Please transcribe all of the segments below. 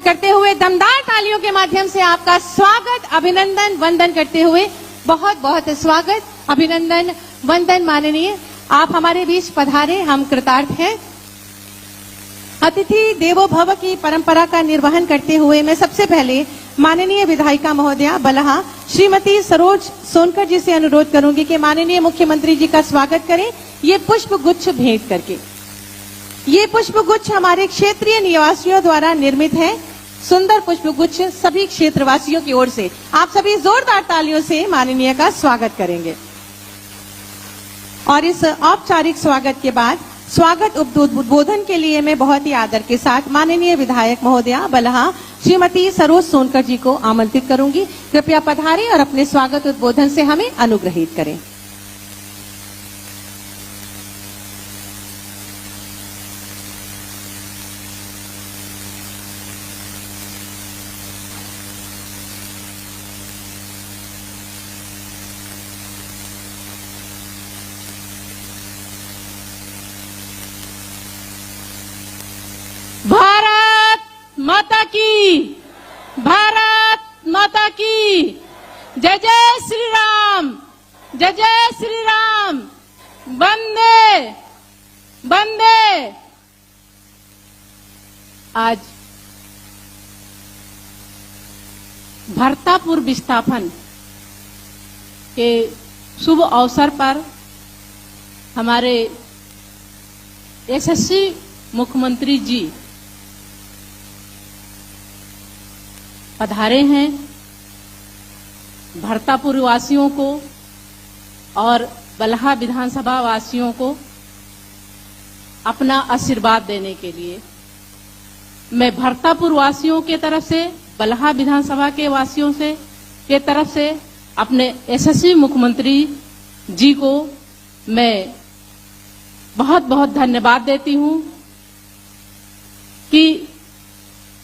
करते हुए दमदार तालियों के माध्यम से आपका स्वागत, अभिनंदन, वंदन करते हुए बहुत बहुत स्वागत, अभिनंदन, वंदन। माननीय आप हमारे बीच पधारे, हम कृतार्थ हैं। अतिथि देवो भव की परंपरा का निर्वहन करते हुए मैं सबसे पहले माननीय विधायिका महोदया बलहा श्रीमती सरोज सोनकर जी से अनुरोध करूंगी कि माननीय मुख्यमंत्री जी का स्वागत करें ये पुष्प गुच्छ भेंट करके। ये पुष्प गुच्छ हमारे क्षेत्रीय निवासियों द्वारा निर्मित है। सुंदर पुष्प गुच्छ सभी क्षेत्रवासियों की ओर से आप सभी जोरदार तालियों से माननीय का स्वागत करेंगे। और इस औपचारिक स्वागत के बाद स्वागत उद्बोधन के लिए मैं बहुत ही आदर के साथ माननीय विधायक महोदया बलहा श्रीमती सरोज सोनकर जी को आमंत्रित करूंगी। कृपया पधारें और अपने स्वागत उद्बोधन से हमें अनुग्रहित करें। भारत माता की, भारत माता की जय जय श्री राम, जय जय श्री राम। वंदे वंदे। आज भरतापुर विस्थापन के शुभ अवसर पर हमारे यशस्वी मुख्यमंत्री जी पधारे हैं। भरतापुर वासियों को और बलहा विधानसभा वासियों को अपना आशीर्वाद देने के लिए मैं भरतापुर वासियों के तरफ से, बलहा विधानसभा के वासियों से के तरफ से अपने यशस्वी मुख्यमंत्री जी को मैं बहुत बहुत धन्यवाद देती हूं कि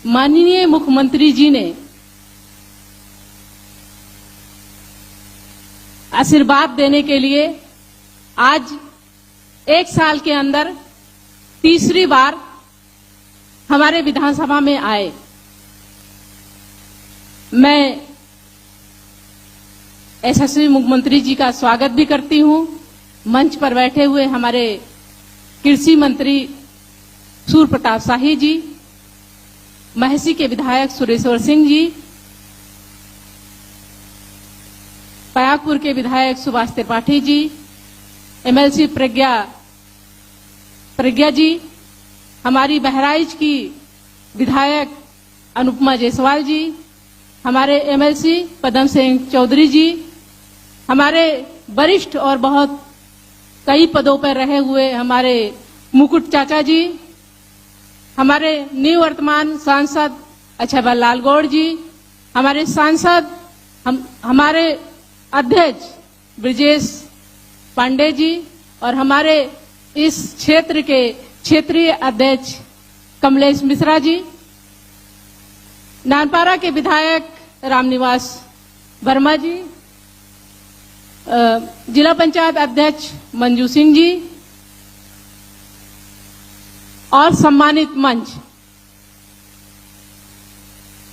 माननीय मुख्यमंत्री जी ने आशीर्वाद देने के लिए आज एक साल के अंदर तीसरी बार हमारे विधानसभा में आए। मैं यशस्वी मुख्यमंत्री जी का स्वागत भी करती हूं। मंच पर बैठे हुए हमारे कृषि मंत्री सूर्य प्रताप शाही जी, महसी के विधायक सुरेश्वर सिंह जी, पयागपुर के विधायक सुभाष त्रिपाठी जी, एमएलसी प्रज्ञा जी, हमारी बहराइच की विधायक अनुपमा जायसवाल जी, हमारे एमएलसी पदम सिंह चौधरी जी, हमारे वरिष्ठ और बहुत कई पदों पर रहे हुए हमारे मुकुट चाचा जी, हमारे निवर्तमान सांसद अछबल लाल गौड़ जी, हमारे सांसद हमारे अध्यक्ष ब्रिजेश पांडे जी और हमारे इस क्षेत्र के क्षेत्रीय अध्यक्ष कमलेश मिश्रा जी, नानपारा के विधायक रामनिवास वर्मा जी, जिला पंचायत अध्यक्ष मंजू सिंह जी और सम्मानित मंच,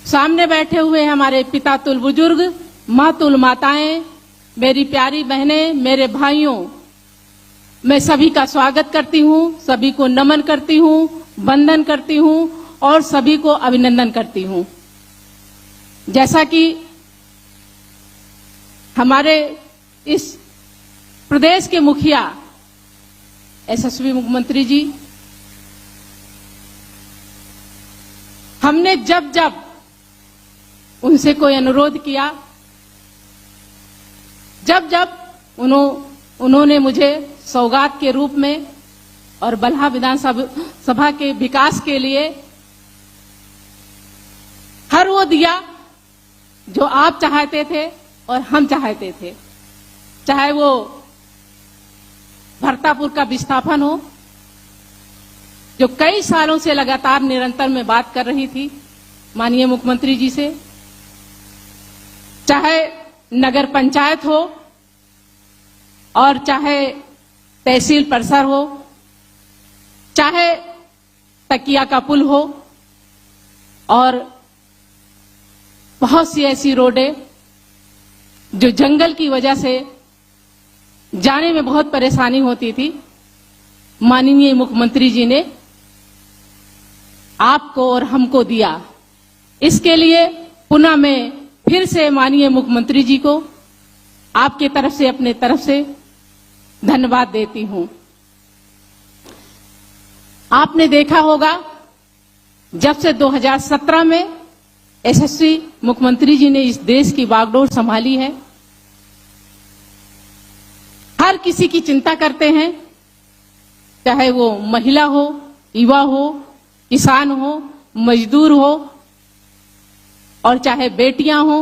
सामने बैठे हुए हमारे पिता तुल बुजुर्ग, माँ तुल माताएं, मेरी प्यारी बहनें, मेरे भाइयों, मैं सभी का स्वागत करती हूँ, सभी को नमन करती हूँ, वंदन करती हूँ और सभी को अभिनंदन करती हूँ। जैसा कि हमारे इस प्रदेश के मुखिया यशस्वी मुख्यमंत्री जी, हमने जब जब उनसे कोई अनुरोध किया, जब जब उन्होंने मुझे सौगात के रूप में और बलहा विधानसभा के विकास के लिए हर वो दिया जो आप चाहते थे और हम चाहते थे, चाहे वो भरतापुर का विस्थापन हो, जो कई सालों से लगातार निरंतर मैं बात कर रही थी माननीय मुख्यमंत्री जी से, चाहे नगर पंचायत हो और चाहे तहसील परिसर हो, चाहे तकिया का पुल हो और बहुत सी ऐसी रोडें जो जंगल की वजह से जाने में बहुत परेशानी होती थी, माननीय मुख्यमंत्री जी ने आपको और हमको दिया। इसके लिए पुनः मैं फिर से माननीय मुख्यमंत्री जी को आपके तरफ से, अपने तरफ से धन्यवाद देती हूं। आपने देखा होगा जब से 2017 में यशस्वी मुख्यमंत्री जी ने इस देश की बागडोर संभाली है, हर किसी की चिंता करते हैं, चाहे वो महिला हो, युवा हो, किसान हो, मजदूर हो, और चाहे बेटियां हो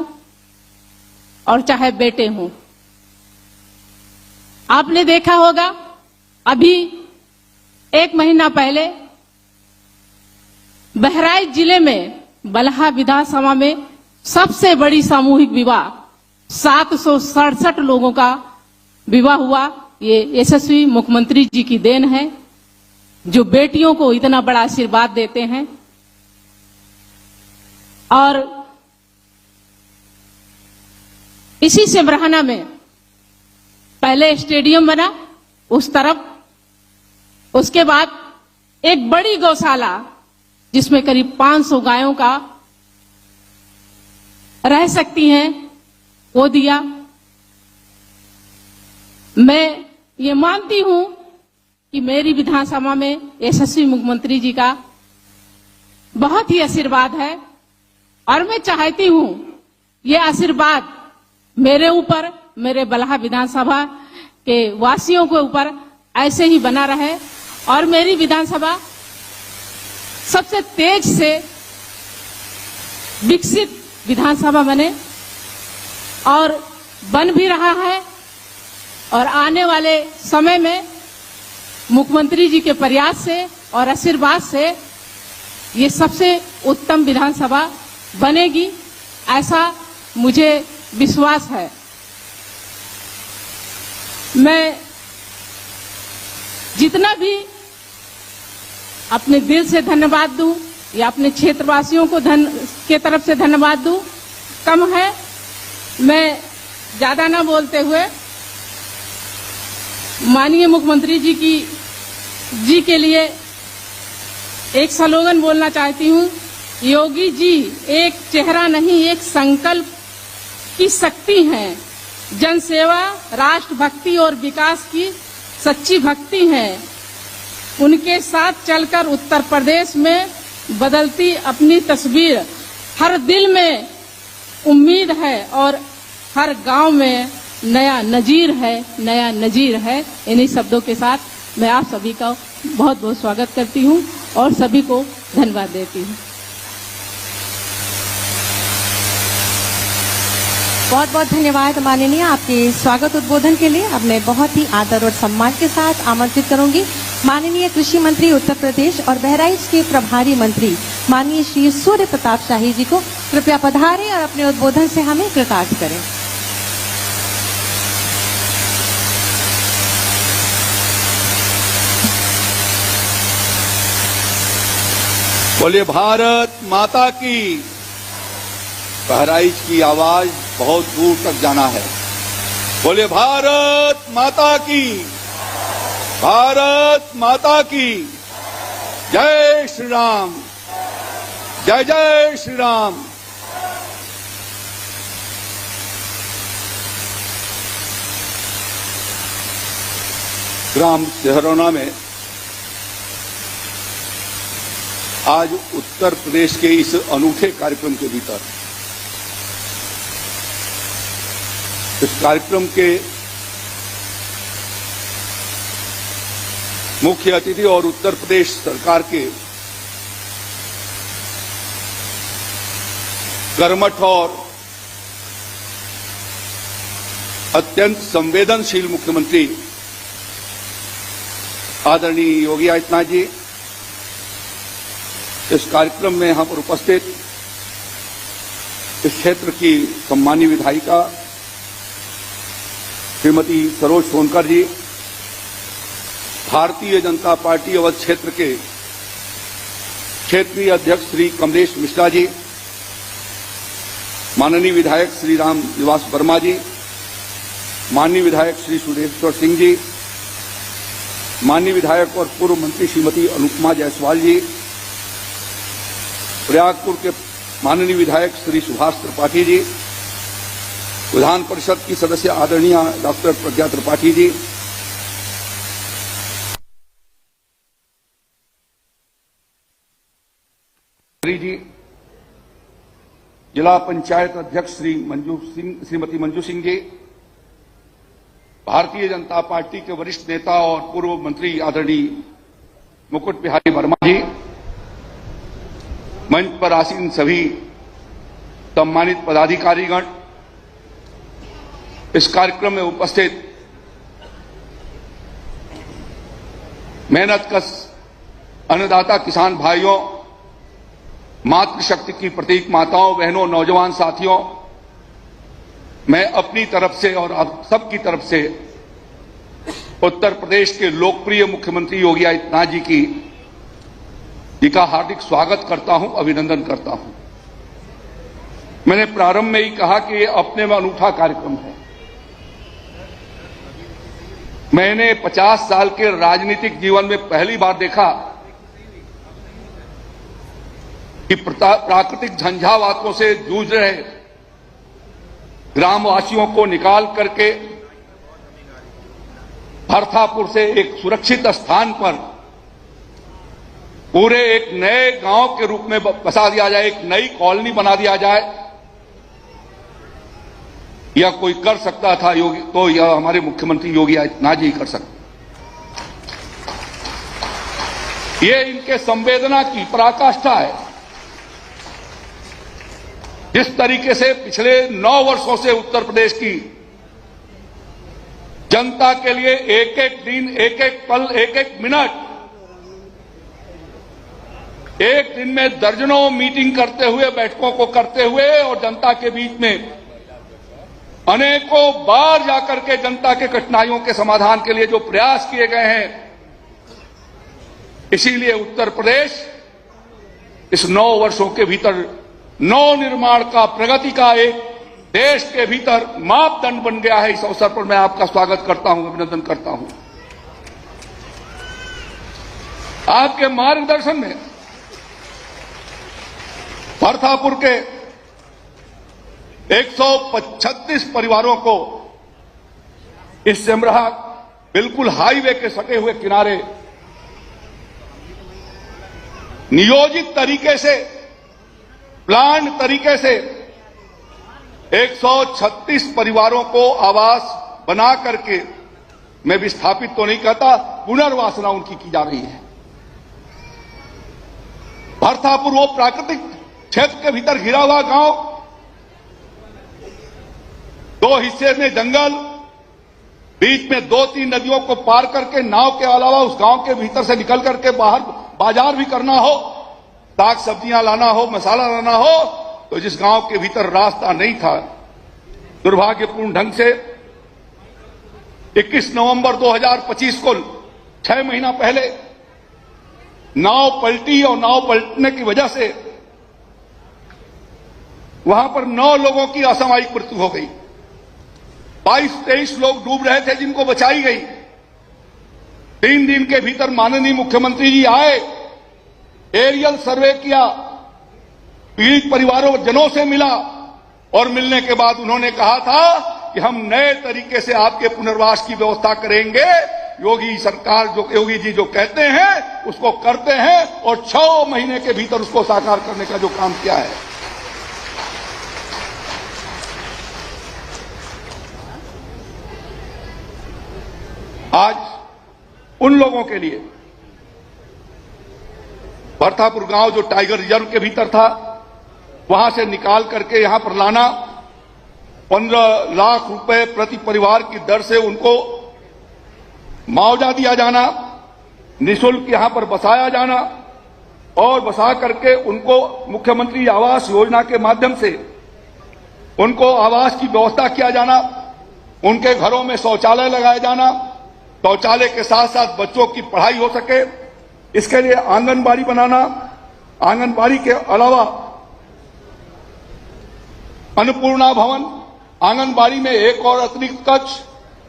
और चाहे बेटे हों। आपने देखा होगा अभी 1 महीना पहले बहराइच जिले में बलहा विधानसभा में सबसे बड़ी सामूहिक विवाह 767 लोगों का विवाह हुआ। ये यशस्वी मुख्यमंत्री जी की देन है, जो बेटियों को इतना बड़ा आशीर्वाद देते हैं। और इसी सिमराना में पहले स्टेडियम बना उस तरफ, उसके बाद एक बड़ी गौशाला जिसमें करीब 500 गायों का रह सकती हैं, वो दिया। मैं ये मानती हूं कि मेरी विधानसभा में यशस्वी मुख्यमंत्री जी का बहुत ही आशीर्वाद है, और मैं चाहती हूं ये आशीर्वाद मेरे ऊपर, मेरे बलहा विधानसभा के वासियों के ऊपर ऐसे ही बना रहे, और मेरी विधानसभा सबसे तेज से विकसित विधानसभा बने, और बन भी रहा है। और आने वाले समय में मुख्यमंत्री जी के प्रयास से और आशीर्वाद से ये सबसे उत्तम विधानसभा बनेगी, ऐसा मुझे विश्वास है। मैं जितना भी अपने दिल से धन्यवाद दूं या अपने क्षेत्रवासियों को के तरफ से धन्यवाद दूं, कम है। मैं ज्यादा ना बोलते हुए माननीय मुख्यमंत्री जी के लिए एक स्लोगन बोलना चाहती हूं। योगी जी एक चेहरा नहीं, एक संकल्प की शक्ति हैं। जनसेवा, राष्ट्र भक्ति और विकास की सच्ची भक्ति है। उनके साथ चलकर उत्तर प्रदेश में बदलती अपनी तस्वीर, हर दिल में उम्मीद है और हर गांव में नया नजीर है, नया नजीर है। इन्हीं शब्दों के साथ मैं आप सभी का बहुत बहुत स्वागत करती हूं और सभी को धन्यवाद देती हूं। बहुत बहुत धन्यवाद माननीय, आपके स्वागत उद्बोधन के लिए। अब मैं बहुत ही आदर और सम्मान के साथ आमंत्रित करूंगी माननीय कृषि मंत्री उत्तर प्रदेश और बहराइच के प्रभारी मंत्री माननीय श्री सूर्य प्रताप शाही जी को। कृपया पधारें और अपने उद्बोधन से हमें कृतार्थ करें। बोले भारत माता की। बहराइच की आवाज बहुत दूर तक जाना है। बोले भारत माता की, भारत माता की। जय श्री राम, जय जय श्री राम। ग्राम सिहरौना में आज उत्तर प्रदेश के इस अनूठे कार्यक्रम के भीतर, इस कार्यक्रम के मुख्य अतिथि और उत्तर प्रदेश सरकार के कर्मठ और अत्यंत संवेदनशील मुख्यमंत्री आदरणीय योगी आदित्यनाथ जी, इस कार्यक्रम में यहाँ पर उपस्थित इस क्षेत्र की सम्मानीय विधायिका श्रीमती सरोज सोनकर जी, भारतीय जनता पार्टी अवध क्षेत्र के क्षेत्रीय अध्यक्ष श्री कमलेश मिश्रा जी, माननीय विधायक श्री राम निवास वर्मा जी, माननीय विधायक श्री सुरेश्वर सिंह जी, माननीय विधायक और पूर्व मंत्री श्रीमती अनुपमा जायसवाल जी, प्रयागपुर के माननीय विधायक श्री सुभाष त्रिपाठी जी, विधान परिषद की सदस्य आदरणीय डॉक्टर प्रज्ञा त्रिपाठी जी, जी, जिला पंचायत अध्यक्ष श्रीमती मंजू सिंह जी, भारतीय जनता पार्टी के वरिष्ठ नेता और पूर्व मंत्री आदरणीय मुकुट बिहारी वर्मा जी, मंच पर आसीन सभी सम्मानित पदाधिकारीगण, इस कार्यक्रम में उपस्थित मेहनतकश अन्नदाता किसान भाइयों, मातृशक्ति की प्रतीक माताओं, बहनों, नौजवान साथियों, मैं अपनी तरफ से और आप सबकी तरफ से उत्तर प्रदेश के लोकप्रिय मुख्यमंत्री योगी आदित्यनाथ जी का हार्दिक स्वागत करता हूं, अभिनंदन करता हूं। मैंने प्रारंभ में ही कहा कि ये अपने में अनूठा कार्यक्रम है। मैंने 50 साल के राजनीतिक जीवन में पहली बार देखा कि प्राकृतिक झंझावातों से जूझ रहे ग्रामवासियों को निकाल करके भरथापुर से एक सुरक्षित स्थान पर पूरे एक नए गांव के रूप में बसा दिया जाए, एक नई कॉलोनी बना दिया जाए। यह कोई कर सकता था योगी, तो यह हमारे मुख्यमंत्री योगी आदित्यनाथ जी कर सकते। ये इनके संवेदना की पराकाष्ठा है। जिस तरीके से पिछले 9 वर्षों से उत्तर प्रदेश की जनता के लिए एक एक दिन, एक एक पल, एक एक मिनट, एक दिन में दर्जनों मीटिंग करते हुए, बैठकों को करते हुए और जनता के बीच में अनेकों बार जाकर के जनता के कठिनाइयों के समाधान के लिए जो प्रयास किए गए हैं, इसीलिए उत्तर प्रदेश इस 9 वर्षों के भीतर नव निर्माण का, प्रगति का एक देश के भीतर मापदंड बन गया है। इस अवसर पर मैं आपका स्वागत करता हूं, अभिनंदन करता हूं। आपके मार्गदर्शन में भरथापुर के 136 परिवारों को इस सिमराहा बिल्कुल हाईवे के सटे हुए किनारे नियोजित तरीके से, प्लान तरीके से 136 परिवारों को आवास बना करके, मैं विस्थापित तो नहीं कहता, पुनर्वासना उनकी की जा रही है। भरथापुर वो प्राकृतिक क्षेत्र के भीतर घिरा हुआ गांव, 2 हिस्से में जंगल, बीच में 2-3 नदियों को पार करके नाव के अलावा उस गांव के भीतर से निकल करके बाहर बाजार भी करना हो, साग सब्जियां लाना हो, मसाला लाना हो, तो जिस गांव के भीतर रास्ता नहीं था, दुर्भाग्यपूर्ण ढंग से 21 नवंबर 2025 को 6 महीना पहले नाव पलटी और नाव पलटने की वजह से वहां पर 9 लोगों की असामयिक मृत्यु हो गई। 22-23 लोग डूब रहे थे, जिनको बचाई गई। 3 दिन के भीतर माननीय मुख्यमंत्री जी आए, एरियल सर्वे किया, पीड़ित परिवारों जनों से मिला और मिलने के बाद उन्होंने कहा था कि हम नए तरीके से आपके पुनर्वास की व्यवस्था करेंगे। योगी सरकार, जो योगी जी जो कहते हैं उसको करते हैं और 6 महीने के भीतर उसको साकार करने का जो काम किया है। आज उन लोगों के लिए भरथापुर गांव जो टाइगर रिजर्व के भीतर था, वहां से निकाल करके यहां पर लाना, 15 लाख रुपए प्रति परिवार की दर से उनको मुआवजा दिया जाना, निःशुल्क यहां पर बसाया जाना और बसा करके उनको मुख्यमंत्री आवास योजना के माध्यम से उनको आवास की व्यवस्था किया जाना, उनके घरों में शौचालय लगाया जाना, शौचालय के साथ साथ बच्चों की पढ़ाई हो सके, इसके लिए आंगनबाड़ी बनाना, आंगनबाड़ी के अलावा अन्नपूर्णा भवन, आंगनबाड़ी में एक और अतिरिक्त कक्ष,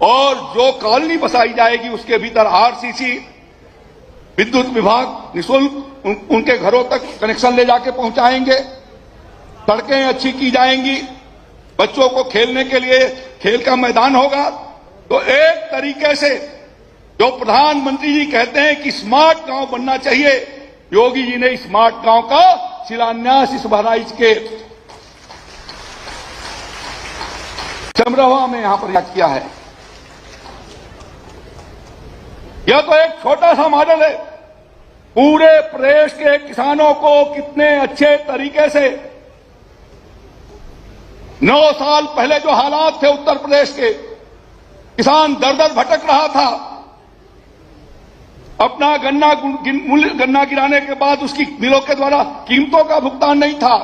और जो कॉलोनी बसाई जाएगी उसके भीतर आरसीसी, विद्युत विभाग निःशुल्क उनके घरों तक कनेक्शन ले जाके पहुंचाएंगे। सड़कें अच्छी की जाएंगी, बच्चों को खेलने के लिए खेल का मैदान होगा। तो एक तरीके से जो प्रधानमंत्री जी कहते हैं कि स्मार्ट गांव बनना चाहिए, योगी जी ने स्मार्ट गांव का शिलान्यास इस बहराइच के चमरवा में यहां पर किया है। यह तो एक छोटा सा मॉडल है। पूरे प्रदेश के किसानों को कितने अच्छे तरीके से 9 साल पहले जो हालात थे उत्तर प्रदेश के, किसान दर दर भटक रहा था, अपना गन्ना गिराने के बाद उसकी मिलों के द्वारा कीमतों का भुगतान नहीं था।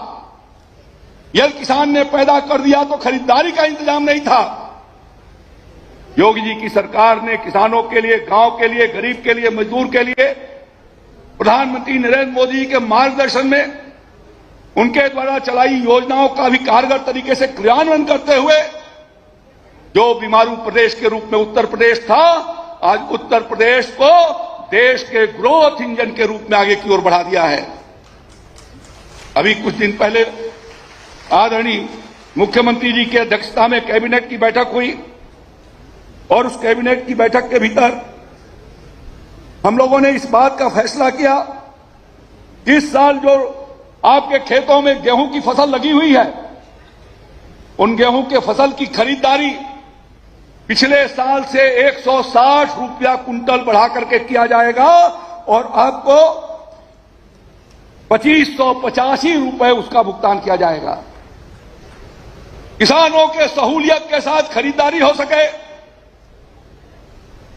यदि किसान ने पैदा कर दिया तो खरीदारी का इंतजाम नहीं था। योगी जी की सरकार ने किसानों के लिए, गांव के लिए, गरीब के लिए, मजदूर के लिए प्रधानमंत्री नरेंद्र मोदी जी के मार्गदर्शन में उनके द्वारा चलाई योजनाओं का भी कारगर तरीके से क्रियान्वयन करते हुए जो बीमारू प्रदेश के रूप में उत्तर प्रदेश था, आज उत्तर प्रदेश को देश के ग्रोथ इंजन के रूप में आगे की ओर बढ़ा दिया है। अभी कुछ दिन पहले आदरणीय मुख्यमंत्री जी की अध्यक्षता में कैबिनेट की बैठक हुई और उस कैबिनेट की बैठक के भीतर हम लोगों ने इस बात का फैसला किया कि इस साल जो आपके खेतों में गेहूं की फसल लगी हुई है, उन गेहूं के फसल की खरीदारी पिछले साल से 160 रुपया कुंटल बढ़ा करके किया जाएगा और आपको 2585 रुपए उसका भुगतान किया जाएगा। किसानों के सहूलियत के साथ खरीदारी हो सके,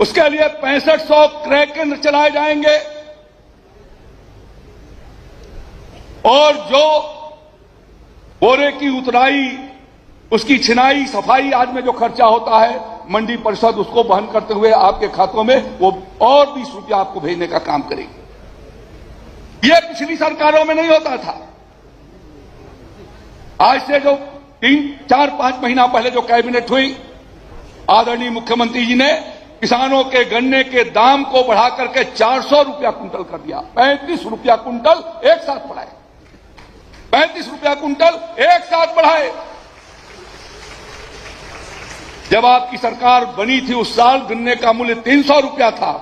उसके लिए 6500 क्रय केंद्र चलाए जाएंगे और जो बोरे की उतराई, उसकी छिनाई, सफाई आज में जो खर्चा होता है, मंडी परिषद उसको वहन करते हुए आपके खातों में वो और 20 रुपया आपको भेजने का काम करेगी। यह पिछली सरकारों में नहीं होता था। आज से जो 3, 4, 5 महीना पहले जो कैबिनेट हुई, आदरणीय मुख्यमंत्री जी ने किसानों के गन्ने के दाम को बढ़ा करके 400 रुपया कुंटल कर दिया। 35 रुपया कुंटल एक साथ बढ़ाए, 35 रुपया कुंटल एक साथ बढ़ाए। जब आपकी सरकार बनी थी उस साल गन्ने का मूल्य 300 रुपया था।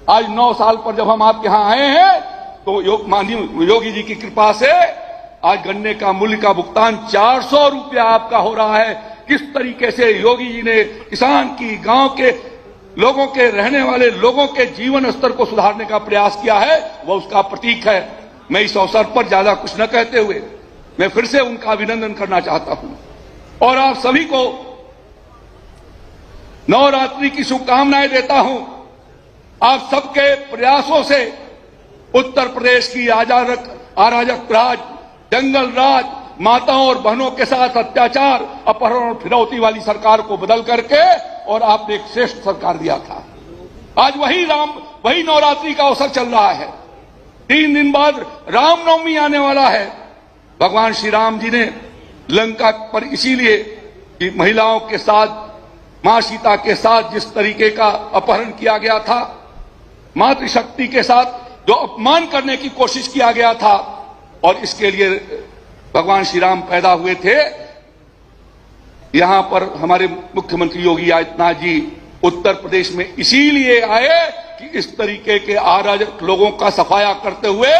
आज 9 साल पर जब हम आपके यहां आए हैं तो माननीय योगी जी की कृपा से आज गन्ने का मूल्य का भुगतान 400 रुपया आपका हो रहा है। किस तरीके से योगी जी ने किसान की, गांव के लोगों के, रहने वाले लोगों के जीवन स्तर को सुधारने का प्रयास किया है, वह उसका प्रतीक है। मैं इस अवसर पर ज्यादा कुछ न कहते हुए मैं फिर से उनका अभिनंदन करना चाहता हूं और आप सभी को नवरात्रि की शुभकामनाएं देता हूं। आप सबके प्रयासों से उत्तर प्रदेश की अराजक राज, जंगल राज, माताओं और बहनों के साथ अत्याचार, अपहरण और फिरौती वाली सरकार को बदल करके और आपने एक श्रेष्ठ सरकार दिया था। आज वही नवरात्रि का अवसर चल रहा है। 3 दिन बाद रामनवमी आने वाला है। भगवान श्री राम जी ने लंका पर इसीलिए कि महिलाओं के साथ, मां सीता के साथ जिस तरीके का अपहरण किया गया था, मातृशक्ति के साथ जो अपमान करने की कोशिश किया गया था, और इसके लिए भगवान श्री राम पैदा हुए थे। यहां पर हमारे मुख्यमंत्री योगी आदित्यनाथ जी उत्तर प्रदेश में इसीलिए आए कि इस तरीके के अराजक लोगों का सफाया करते हुए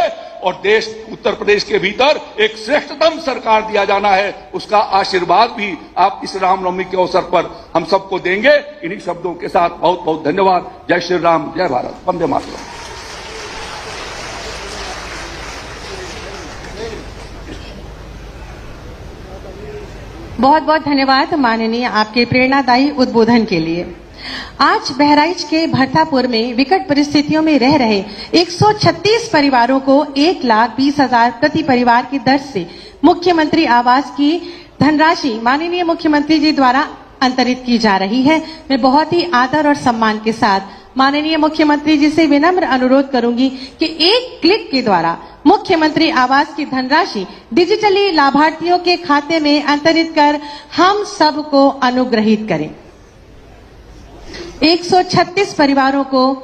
और देश उत्तर प्रदेश के भीतर एक श्रेष्ठतम सरकार दिया जाना है, उसका आशीर्वाद भी आप इस रामनवमी के अवसर पर हम सबको देंगे। इन्हीं शब्दों के साथ बहुत बहुत धन्यवाद। जय श्री राम, जय भारत, वंदे मातरम। बहुत बहुत धन्यवाद माननीय आपके प्रेरणादायी उद्बोधन के लिए। आज बहराइच के भरथापुर में विकट परिस्थितियों में रह रहे 136 परिवारों को 1,20,000 प्रति परिवार की दर से मुख्यमंत्री आवास की धनराशि माननीय मुख्यमंत्री जी द्वारा अंतरित की जा रही है। मैं बहुत ही आदर और सम्मान के साथ माननीय मुख्यमंत्री जी से विनम्र अनुरोध करूंगी कि एक क्लिक के द्वारा मुख्यमंत्री आवास की धनराशि डिजिटली लाभार्थियों के खाते में अंतरित कर हम सबको अनुग्रहित करें। 136 परिवारों को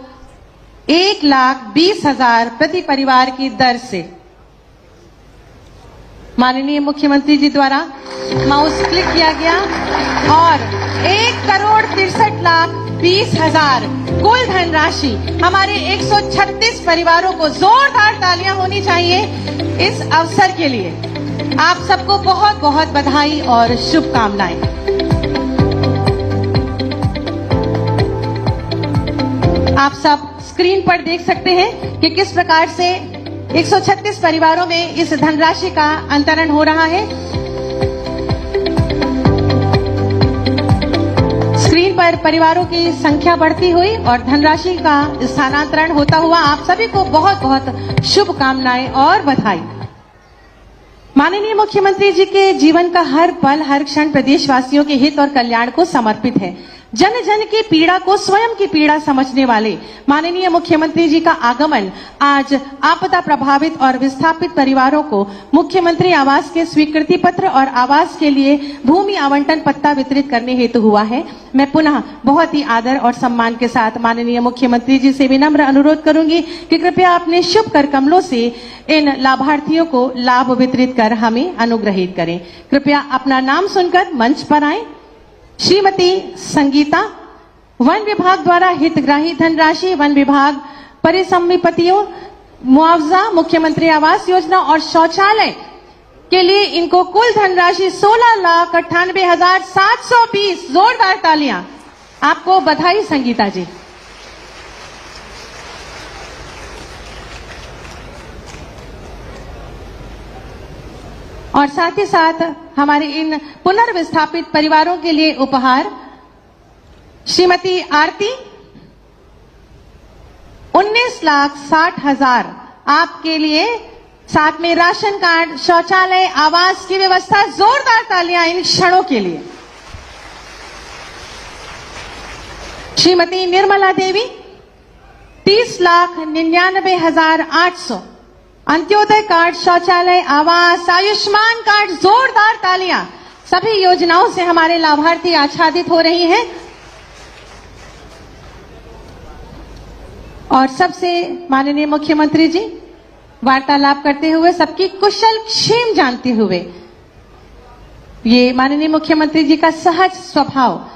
1,20,000 प्रति परिवार की दर से माननीय मुख्यमंत्री जी द्वारा माउस क्लिक किया गया और 1,63,20,000 कुल धनराशि हमारे 136 परिवारों को जोरदार तालियां होनी चाहिए इस अवसर के लिए। आप सबको बहुत बहुत बधाई और शुभकामनाएं। आप सब स्क्रीन पर देख सकते हैं कि किस प्रकार से 136 परिवारों में इस धनराशि का अंतरण हो रहा है। स्क्रीन पर परिवारों की संख्या बढ़ती हुई और धनराशि का स्थानांतरण होता हुआ आप सभी को बहुत बहुत शुभकामनाएं और बधाई। माननीय मुख्यमंत्री जी के जीवन का हर पल हर क्षण प्रदेशवासियों के हित और कल्याण को समर्पित है। जन जन की पीड़ा को स्वयं की पीड़ा समझने वाले माननीय मुख्यमंत्री जी का आगमन आज आपदा प्रभावित और विस्थापित परिवारों को मुख्यमंत्री आवास के स्वीकृति पत्र और आवास के लिए भूमि आवंटन पट्टा वितरित करने हेतु हुआ है। मैं पुनः बहुत ही आदर और सम्मान के साथ माननीय मुख्यमंत्री जी से विनम्र अनुरोध करूंगी कि कृपया अपने शुभ कर कमलों से इन लाभार्थियों को लाभ वितरित कर हमें अनुग्रहित करें। कृपया अपना नाम सुनकर मंच पर आए। श्रीमती संगीता, वन विभाग द्वारा हितग्राही धनराशि, वन विभाग परिसंपत्तियों, मुआवजा, मुख्यमंत्री आवास योजना और शौचालय के लिए इनको कुल धनराशि 16,98,720। जोरदार तालियां। आपको बधाई संगीता जी। और साथ ही साथ हमारे इन पुनर्विस्थापित परिवारों के लिए उपहार श्रीमती आरती 19,60,000 आपके लिए, साथ में राशन कार्ड, शौचालय, आवास की व्यवस्था। जोरदार तालियां इन क्षणों के लिए। श्रीमती निर्मला देवी 30,99,800 अंत्योदय कार्ड, शौचालय, आवास, आयुष्मान कार्ड। जोरदार तालियां। सभी योजनाओं से हमारे लाभार्थी आच्छादित हो रही हैं। और सबसे माननीय मुख्यमंत्री जी वार्तालाप करते हुए सबकी कुशल क्षेम जानते हुए, ये माननीय मुख्यमंत्री जी का सहज स्वभाव।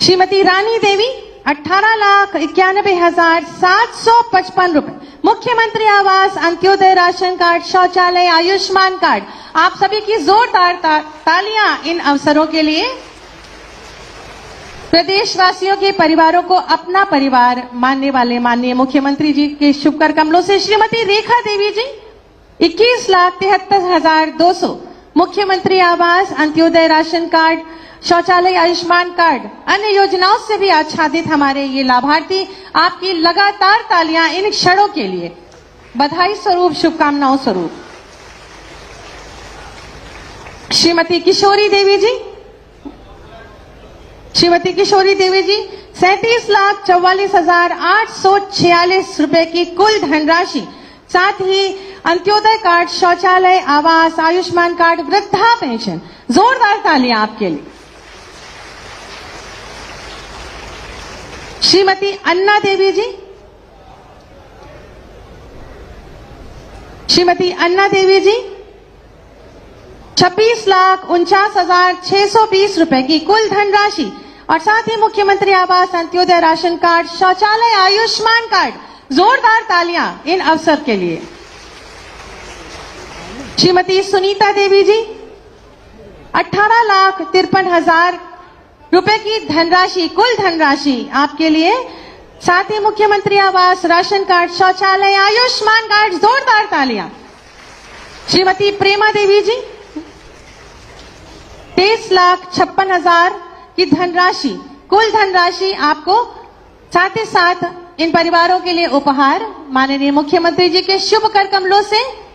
श्रीमती रानी देवी 18,91,755 रुपए, मुख्यमंत्री आवास, अंत्योदय राशन कार्ड, शौचालय, आयुष्मान कार्ड। आप सभी की जोरदार तालियां इन अवसरों के लिए। प्रदेशवासियों के परिवारों को अपना परिवार मानने वाले माननीय मुख्यमंत्री जी के शुभ कर कमलों से श्रीमती रेखा देवी जी 21,73,200, मुख्यमंत्री आवास, अंत्योदय राशन कार्ड, शौचालय, आयुष्मान कार्ड, अन्य योजनाओं से भी आच्छादित हमारे ये लाभार्थी। आपकी लगातार तालियां इन क्षणों के लिए। बधाई स्वरूप, शुभकामनाओं स्वरूप। श्रीमती किशोरी देवी जी 37,44,846 रुपए की कुल धनराशि, साथ ही अंत्योदय कार्ड, शौचालय, आवास, आयुष्मान कार्ड, वृद्धा पेंशन। जोरदार तालियां आपके लिए। श्रीमती अन्ना देवी जी 26,49,620 रुपए की कुल धनराशि और साथ ही मुख्यमंत्री आवास, अंत्योदय राशन कार्ड, शौचालय, आयुष्मान कार्ड। जोरदार तालियां इन अवसर के लिए। श्रीमती सुनीता देवी जी 18,53,000 रुपए की धनराशि, कुल धनराशि आपके लिए, साथ ही मुख्यमंत्री आवास, राशन कार्ड, शौचालय, आयुष्मान कार्ड। जोरदार तालियां। श्रीमती प्रेमा देवी जी 23,56,000 की धनराशि, कुल धनराशि आपको, साथ ही साथ इन परिवारों के लिए उपहार माननीय मुख्यमंत्री जी के शुभ कर कमलों से।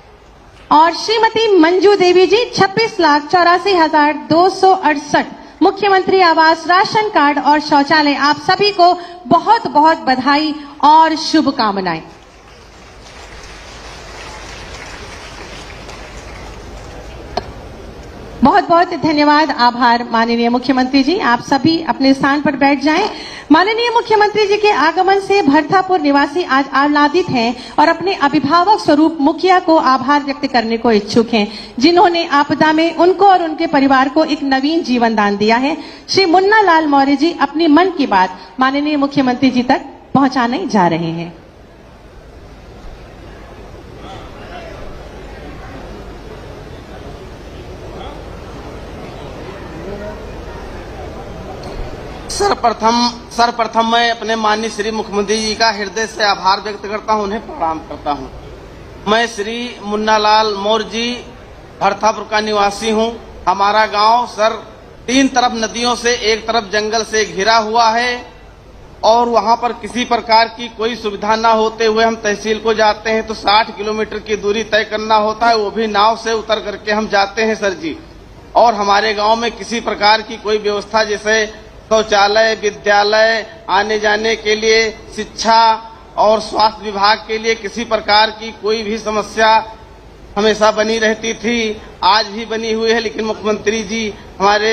और श्रीमती मंजू देवी जी 26,84,268, मुख्यमंत्री आवास, राशन कार्ड और शौचालय, आप सभी को बहुत बहुत बधाई और शुभकामनाएं। बहुत बहुत धन्यवाद, आभार माननीय मुख्यमंत्री जी। आप सभी अपने स्थान पर बैठ जाएं। माननीय मुख्यमंत्री जी के आगमन से भरथापुर निवासी आज आह्लादित हैं और अपने अभिभावक स्वरूप मुखिया को आभार व्यक्त करने को इच्छुक हैं, जिन्होंने आपदा में उनको और उनके परिवार को एक नवीन जीवन दान दिया है। श्री मुन्ना लाल मौर्य जी अपनी मन की बात माननीय मुख्यमंत्री जी तक पहुंचाने जा रहे हैं। सर्वप्रथम मैं अपने माननीय श्री मुख्यमंत्री जी का हृदय से आभार व्यक्त करता हूं, उन्हें प्रणाम करता हूं। मैं श्री मुन्नालाल मौर्य जी भरथापुर का निवासी हूं। हमारा गांव सर 3 तरफ नदियों से, एक तरफ जंगल से घिरा हुआ है और वहां पर किसी प्रकार की कोई सुविधा न होते हुए हम तहसील को जाते हैं तो 60 किलोमीटर की दूरी तय करना होता है, वो भी नाव से उतर करके हम जाते हैं सर जी। और हमारे गांव में किसी प्रकार की कोई व्यवस्था जैसे शौचालय, विद्यालय, आने जाने के लिए, शिक्षा और स्वास्थ्य विभाग के लिए किसी प्रकार की कोई भी समस्या हमेशा बनी रहती थी, आज भी बनी हुई है। लेकिन मुख्यमंत्री जी हमारे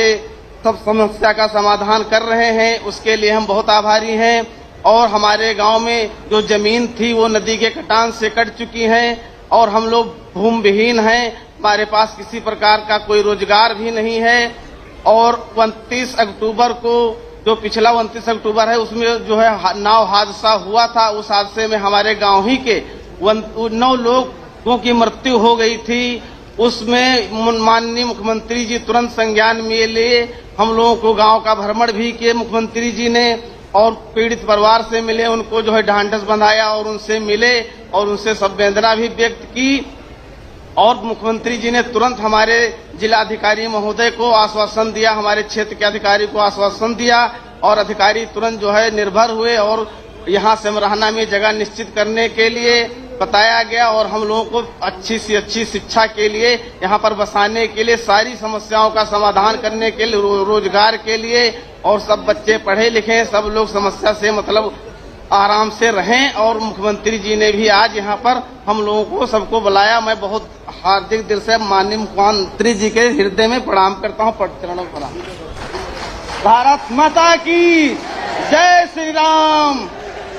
सब समस्या का समाधान कर रहे हैं, उसके लिए हम बहुत आभारी हैं। और हमारे गांव में जो जमीन थी वो नदी के कटान से कट चुकी है और हम लोग भूमि विहीन हैं, हमारे पास किसी प्रकार का कोई रोजगार भी नहीं है। और 29 अक्टूबर को जो पिछला 29 अक्टूबर है उसमें जो है नाव हादसा हुआ था, उस हादसे में हमारे गांव ही के 9 लोगों की मृत्यु हो गई थी। उसमें माननीय मुख्यमंत्री जी तुरंत संज्ञान में लिए, हम लोगों को गांव का भ्रमण भी किए मुख्यमंत्री जी ने और पीड़ित परिवार से मिले, उनको जो है ढांढस बंधाया और उनसे मिले और उनसे संवेदना भी व्यक्त की। और मुख्यमंत्री जी ने तुरंत हमारे जिलाधिकारी महोदय को आश्वासन दिया, हमारे क्षेत्र के अधिकारी को आश्वासन दिया और अधिकारी तुरंत जो है निर्भर हुए और यहाँ सिमराना में जगह निश्चित करने के लिए बताया गया और हम लोगों को अच्छी से अच्छी शिक्षा के लिए, यहाँ पर बसाने के लिए, सारी समस्याओं का समाधान करने के लिए, रोजगार के लिए और सब बच्चे पढ़े लिखे, सब लोग समस्या से मतलब आराम से रहें। और मुख्यमंत्री जी ने भी आज यहाँ पर हम लोगों को सबको बुलाया। मैं बहुत हार्दिक दिल से माननीय मुख्यमंत्री जी के हृदय में प्रणाम करता हूँ, चरणों में प्रणाम। भारत माता की जय श्री राम,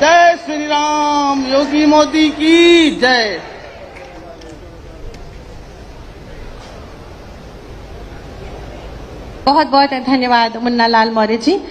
जय श्री राम, योगी मोदी की जय। बहुत बहुत धन्यवाद मुन्ना लाल मौर्य जी।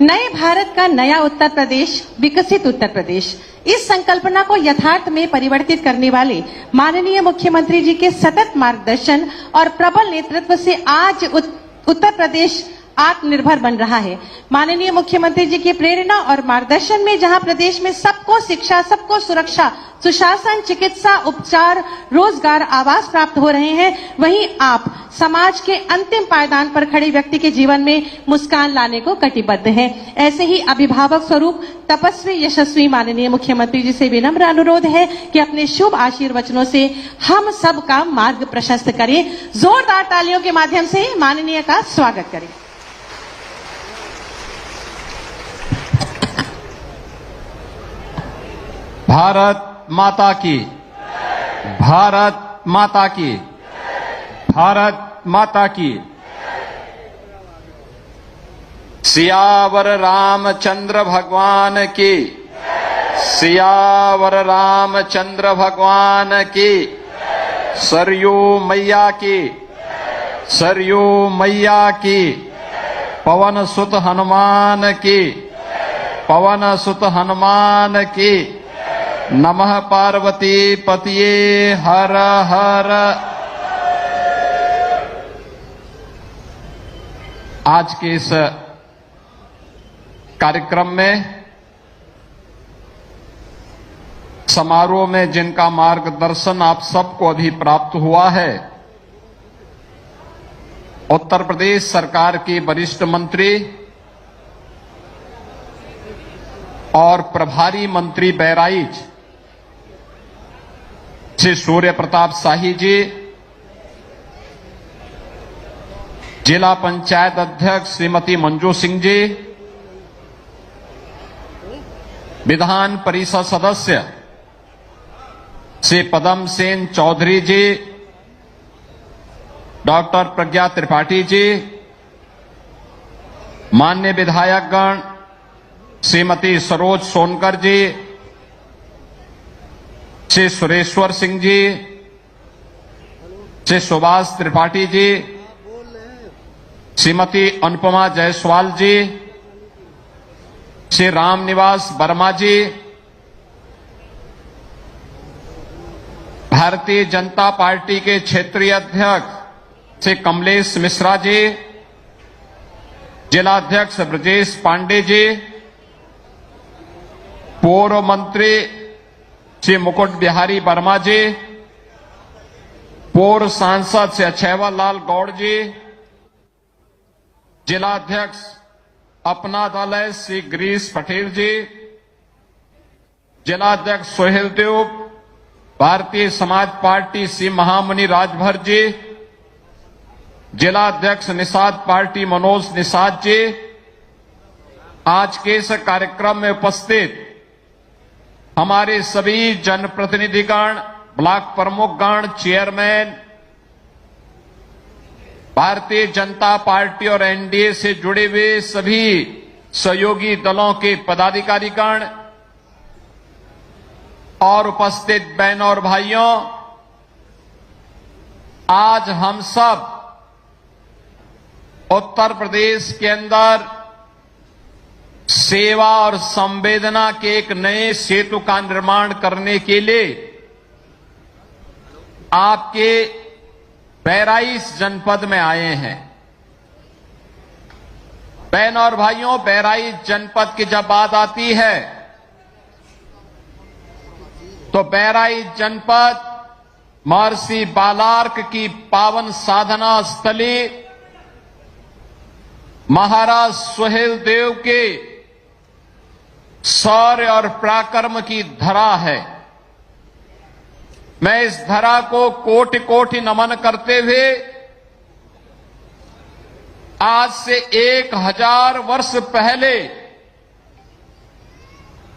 नए भारत का नया उत्तर प्रदेश, विकसित उत्तर प्रदेश, इस संकल्पना को यथार्थ में परिवर्तित करने वाले माननीय मुख्यमंत्री जी के सतत मार्गदर्शन और प्रबल नेतृत्व से आज उत्तर प्रदेश आत्मनिर्भर बन रहा है। माननीय मुख्यमंत्री जी की प्रेरणा और मार्गदर्शन में जहां प्रदेश में सबको शिक्षा, सबको सुरक्षा, सुशासन, चिकित्सा, उपचार, रोजगार, आवास प्राप्त हो रहे हैं, वहीं आप समाज के अंतिम पायदान पर खड़े व्यक्ति के जीवन में मुस्कान लाने को कटिबद्ध हैं। ऐसे ही अभिभावक स्वरूप तपस्वी यशस्वी माननीय मुख्यमंत्री जी से विनम्र अनुरोध है कि अपने शुभ आशीर्वचनों से हम सब का मार्ग प्रशस्त करें। जोरदार तालियों के माध्यम से माननीय का स्वागत करें। भारत माता की, भारत माता की, भारत माता की। सियावर रामचंद्र भगवान की, सियावर रामचंद्र भगवान की। सरयू मैया की, सरयू मैया की। पवन सुत हनुमान की, पवन सुत हनुमान की। नमः पार्वती पतिये हर हर। आज के इस कार्यक्रम में, समारोह में जिनका मार्गदर्शन आप सबको अभी प्राप्त हुआ है, उत्तर प्रदेश सरकार के वरिष्ठ मंत्री और प्रभारी मंत्री बहराइच श्री सूर्य प्रताप शाही जी, जिला पंचायत अध्यक्ष श्रीमती मंजू सिंह जी, विधान परिषद सदस्य श्री पदम सेन चौधरी जी, डॉक्टर प्रज्ञा त्रिपाठी जी, माननीय विधायकगण श्रीमती सरोज सोनकर जी, श्री सुरेश्वर सिंह जी, श्री सुभाष त्रिपाठी जी, श्रीमती अनुपमा जायसवाल जी, श्री रामनिवास वर्मा जी, भारतीय जनता पार्टी के क्षेत्रीय अध्यक्ष श्री कमलेश मिश्रा जी, जिला अध्यक्ष ब्रजेश पांडे जी, पूर्व मंत्री श्री मुकुट बिहारी वर्मा जी, पूर्व सांसद श्री अक्षयवर लाल गौड़ जी, जिला अध्यक्ष अपना दल है श्री गिरीश पटेल जी, जिला अध्यक्ष सोहेल देव, भारतीय समाज पार्टी श्री महामुनि राजभर जी, जिला अध्यक्ष निषाद पार्टी मनोज निषाद जी, आज के इस कार्यक्रम में उपस्थित हमारे सभी जनप्रतिनिधिगण, block प्रमुखगण, chairman, Bharatiya Janata party और एनडीए से जुड़े हुए सभी सहयोगी दलों के पदाधिकारीगण और उपस्थित बहनों और भाइयों, आज हम सब उत्तर प्रदेश के अंदर सेवा और संवेदना के एक नए सेतु का निर्माण करने के लिए आपके बहराइच जनपद में आए हैं। बहनों और भाइयों, बहराइच जनपद की जब बात आती है तो बहराइच जनपद महर्षि बालार्क की पावन साधना स्थली, महाराज सुहेल देव के शौर्य और पराक्रम की धरा है। मैं इस धरा को कोटि कोटि नमन करते हुए आज से 1000 वर्ष पहले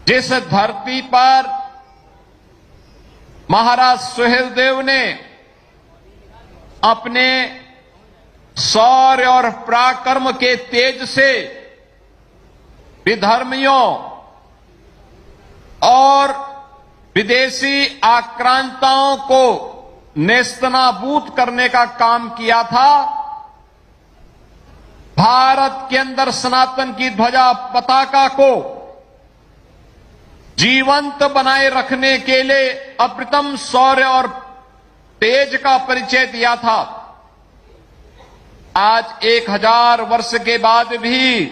जिस धरती पर महाराज सुहेल देव ने अपने शौर्य और पराक्रम के तेज से विधर्मियों और विदेशी आक्रांताओं को नेस्तनाबूद करने का काम किया था, भारत के अंदर सनातन की ध्वजा पताका को जीवंत बनाए रखने के लिए अप्रतिम शौर्य और तेज का परिचय दिया था। आज 1000 वर्ष के बाद भी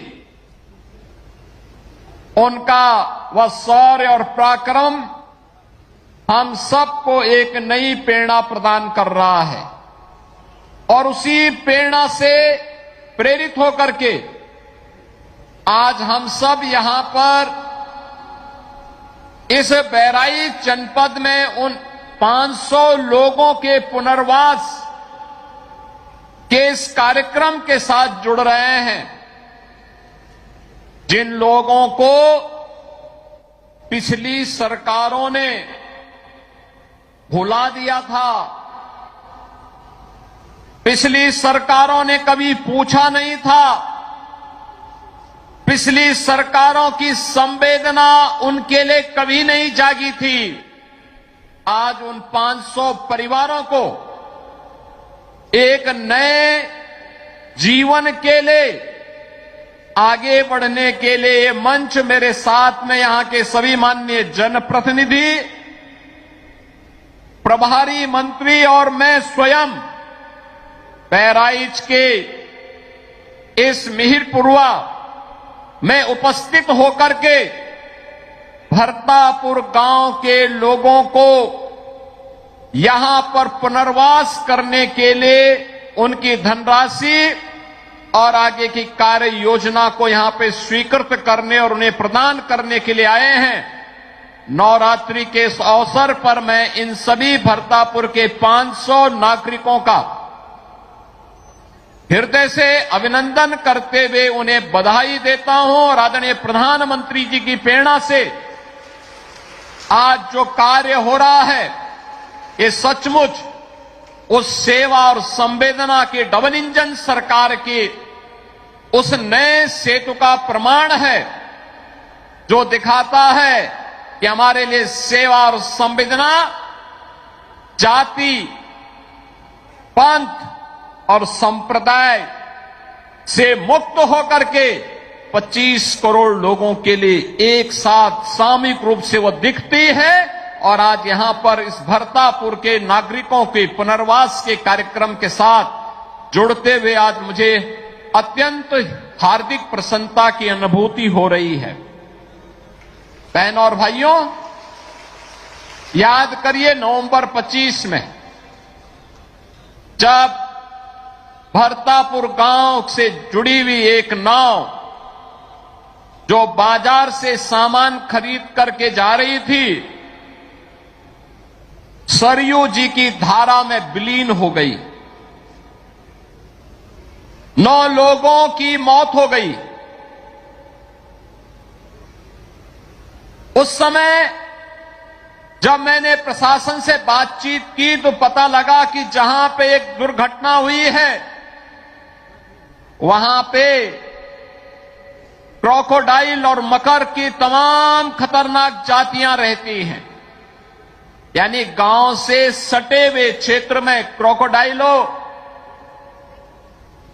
उनका वह शौर्य और पराक्रम हम सबको एक नई प्रेरणा प्रदान कर रहा है और उसी प्रेरणा से प्रेरित होकर के आज हम सब यहां पर इस बहराइच जनपद में उन 500 लोगों के पुनर्वास के इस कार्यक्रम के साथ जुड़ रहे हैं, जिन लोगों को पिछली सरकारों ने भुला दिया था, पिछली सरकारों ने कभी पूछा नहीं था, पिछली सरकारों की संवेदना उनके लिए कभी नहीं जागी थी। आज उन 500 परिवारों को एक नए जीवन के लिए आगे बढ़ने के लिए ये मंच, मेरे साथ में यहां के सभी माननीय जनप्रतिनिधि, प्रभारी मंत्री और मैं स्वयं बहराइच के इस मिहिरपुरवा में उपस्थित होकर के भरतापुर गांव के लोगों को यहां पर पुनर्वास करने के लिए उनकी धनराशि और आगे की कार्य योजना को यहां पे स्वीकृत करने और उन्हें प्रदान करने के लिए आए हैं। नवरात्रि के इस अवसर पर मैं इन सभी भरतापुर के 500 नागरिकों का हृदय से अभिनंदन करते हुए उन्हें बधाई देता हूं और आदरणीय प्रधानमंत्री जी की प्रेरणा से आज जो कार्य हो रहा है ये सचमुच उस सेवा और संवेदना के डबल इंजन सरकार के उस नए सेतु का प्रमाण है जो दिखाता है कि हमारे लिए सेवा और संवेदना जाति, पंथ और संप्रदाय से मुक्त होकर के 25 करोड़ लोगों के लिए एक साथ सामूहिक रूप से वो दिखती है। और आज यहां पर इस भरतापुर के नागरिकों के पुनर्वास के कार्यक्रम के साथ जुड़ते हुए आज मुझे अत्यंत हार्दिक प्रसन्नता की अनुभूति हो रही है। बहनों और भाइयों, याद करिए नवंबर 25 में जब भरतापुर गांव से जुड़ी हुई एक नाव जो बाजार से सामान खरीद करके जा रही थी, सरयू जी की धारा में विलीन हो गई। 9 लोगों की मौत हो गई। उस समय जब मैंने प्रशासन से बातचीत की तो पता लगा कि जहां पे एक दुर्घटना हुई है वहां पे क्रोकोडाइल और मकर की तमाम खतरनाक जातियां रहती हैं। यानी गांव से सटे हुए क्षेत्र में क्रोकोडाइल हो,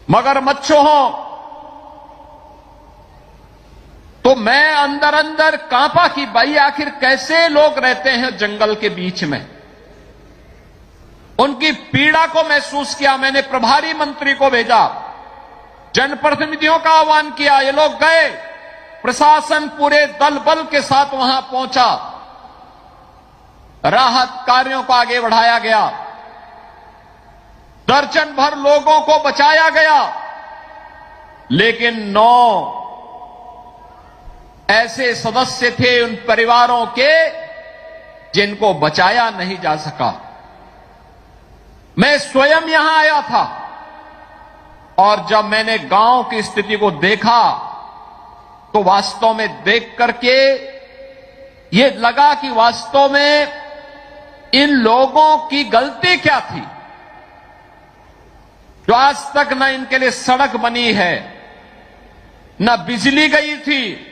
मगरमच्छ हो, तो मैं अंदर अंदर कांपा कि भाई आखिर कैसे लोग रहते हैं जंगल के बीच में। उनकी पीड़ा को महसूस किया। मैंने प्रभारी मंत्री को भेजा, जनप्रतिनिधियों का आह्वान किया, ये लोग गए, प्रशासन पूरे दल बल के साथ वहां पहुंचा, राहत कार्यों को आगे बढ़ाया गया, दर्जन भर लोगों को बचाया गया, लेकिन 9 ऐसे सदस्य थे उन परिवारों के जिनको बचाया नहीं जा सका। मैं स्वयं यहां आया था और जब मैंने गांव की स्थिति को देखा तो वास्तव में देख करके ये लगा कि वास्तव में इन लोगों की गलती क्या थी जो आज तक न इनके लिए सड़क बनी है, न बिजली गई थी,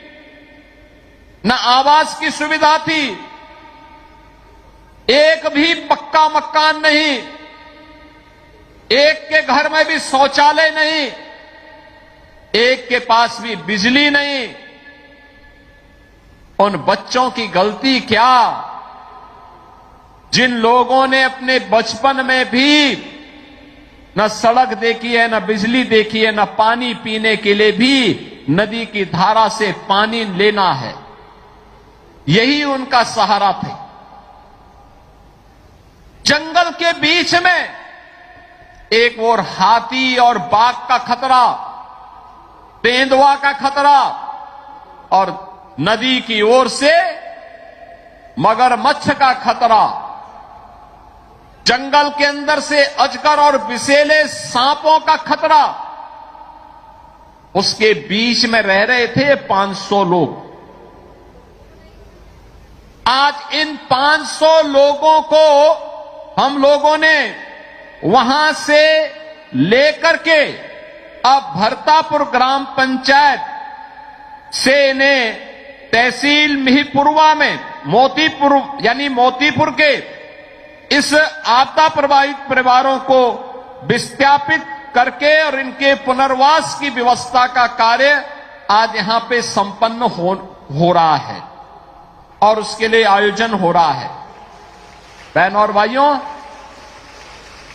न आवास की सुविधा थी, एक भी पक्का मकान नहीं, एक के घर में भी शौचालय नहीं, एक के पास भी बिजली नहीं। उन बच्चों की गलती क्या जिन लोगों ने अपने बचपन में भी न सड़क देखी है, न बिजली देखी है, न पानी पीने के लिए भी नदी की धारा से पानी लेना है, यही उनका सहारा थे। जंगल के बीच में एक ओर हाथी और बाघ का खतरा, तेंदुआ का खतरा, और नदी की ओर से मगरमच्छ का खतरा, जंगल के अंदर से अजगर और विषैले सांपों का खतरा। उसके बीच में रह रहे थे 500 लोग। आज इन 500 लोगों को हम लोगों ने वहां से लेकर के अब भरतापुर ग्राम पंचायत से इन्हें तहसील मिहीपुरवा में मोतीपुर के इस आपदा प्रभावित परिवारों को विस्थापित करके और इनके पुनर्वास की व्यवस्था का कार्य आज यहां पे संपन्न हो रहा है और उसके लिए आयोजन हो रहा है। बहनों और भाइयों,